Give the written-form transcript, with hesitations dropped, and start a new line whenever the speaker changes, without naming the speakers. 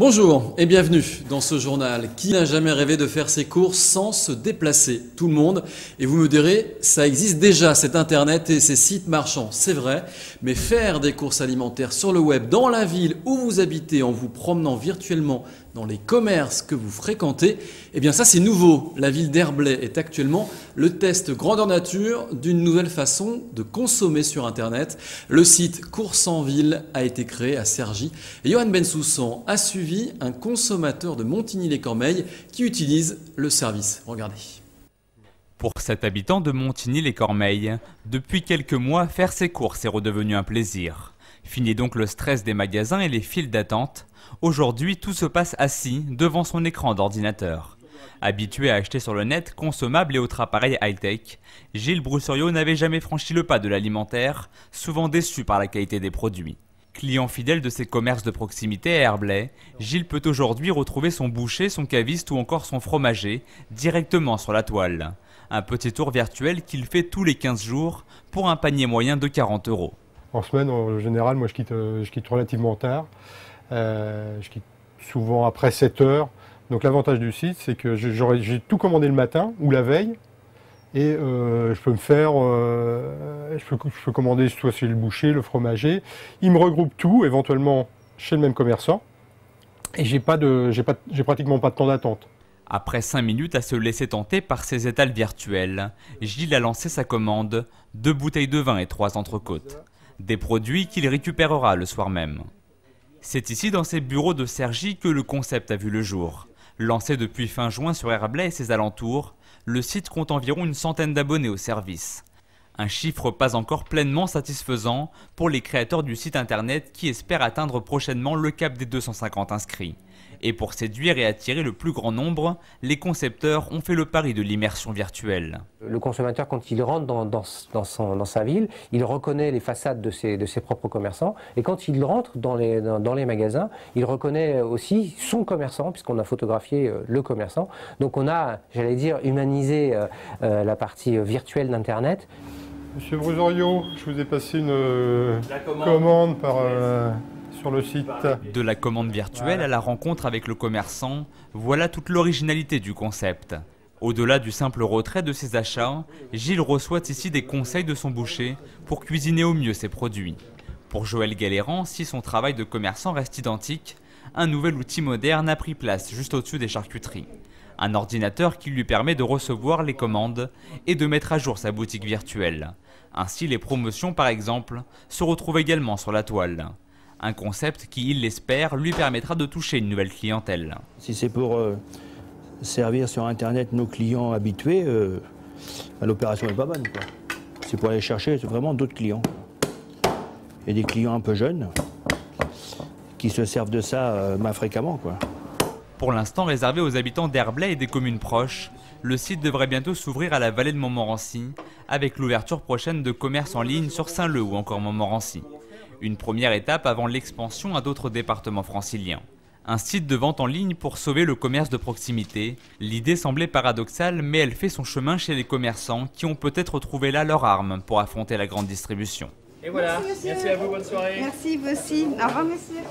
Bonjour et bienvenue dans ce journal. Qui n'a jamais rêvé de faire ses courses sans se déplacer? Tout le monde. Et vous me direz, ça existe déjà, cet internet et ces sites marchands, c'est vrai. Mais faire des courses alimentaires sur le web, dans la ville où vous habitez, en vous promenant virtuellement dans les commerces que vous fréquentez, eh bien ça c'est nouveau. La ville d'Herblay est actuellement le test grandeur nature d'une nouvelle façon de consommer sur internet. Le site Courses en ville a été créé à Cergy et Johan Bensoussan a suivi un consommateur de Montigny-les-Cormeilles qui utilise le service. Regardez.
Pour cet habitant de Montigny-les-Cormeilles, depuis quelques mois, faire ses courses est redevenu un plaisir. Fini donc le stress des magasins et les files d'attente. Aujourd'hui, tout se passe assis devant son écran d'ordinateur. Habitué à acheter sur le net, consommables et autres appareils high-tech, Gilles Brousseriot n'avait jamais franchi le pas de l'alimentaire, souvent déçu par la qualité des produits. Client fidèle de ces commerces de proximité à Herblay, Gilles peut aujourd'hui retrouver son boucher, son caviste ou encore son fromager directement sur la toile. Un petit tour virtuel qu'il fait tous les 15 jours pour un panier moyen de 40 €.
En semaine, en général, moi je quitte relativement tard. Je quitte souvent après 7 heures. Donc l'avantage du site, c'est que j'ai tout commandé le matin ou la veille. Et je peux commander soit chez le boucher, le fromager. Ils me regroupent tout, éventuellement chez le même commerçant. Et j'ai pratiquement pas de temps d'attente.
Après 5 minutes à se laisser tenter par ces étals virtuels, Gilles a lancé sa commande, 2 bouteilles de vin et 3 entrecôtes. Des produits qu'il récupérera le soir même. C'est ici dans ses bureaux de Cergy que le concept a vu le jour. Lancé depuis fin juin sur Herblay et ses alentours, le site compte environ une centaine d'abonnés au service. Un chiffre pas encore pleinement satisfaisant pour les créateurs du site internet qui espèrent atteindre prochainement le cap des 250 inscrits. Et pour séduire et attirer le plus grand nombre, les concepteurs ont fait le pari de l'immersion virtuelle.
Le consommateur, quand il rentre dans sa ville, il reconnaît les façades de ses propres commerçants. Et quand il rentre dans les magasins, il reconnaît aussi son commerçant, puisqu'on a photographié le commerçant. Donc on a, j'allais dire, humanisé la partie virtuelle d'Internet.
Monsieur Brousseriot, je vous ai passé une commande sur le site.
De la commande virtuelle à la rencontre avec le commerçant, voilà toute l'originalité du concept. Au-delà du simple retrait de ses achats, Gilles reçoit ici des conseils de son boucher pour cuisiner au mieux ses produits. Pour Joël Galéran, si son travail de commerçant reste identique, un nouvel outil moderne a pris place juste au-dessus des charcuteries. Un ordinateur qui lui permet de recevoir les commandes et de mettre à jour sa boutique virtuelle. Ainsi, les promotions, par exemple, se retrouvent également sur la toile. Un concept qui, il l'espère, lui permettra de toucher une nouvelle clientèle.
Si c'est pour servir sur Internet nos clients habitués, l'opération n'est pas bonne, quoi. C'est pour aller chercher vraiment d'autres clients. Et des clients un peu jeunes qui se servent de ça fréquemment, quoi.
Pour l'instant réservé aux habitants d'Herblay et des communes proches, le site devrait bientôt s'ouvrir à la vallée de Montmorency, avec l'ouverture prochaine de commerces en ligne sur Saint-Leu ou encore Montmorency. Une première étape avant l'expansion à d'autres départements franciliens. Un site de vente en ligne pour sauver le commerce de proximité. L'idée semblait paradoxale, mais elle fait son chemin chez les commerçants qui ont peut-être trouvé là leur arme pour affronter la grande distribution.
Et voilà, merci à vous, bonne soirée.
Merci, vous aussi. Au revoir, monsieur.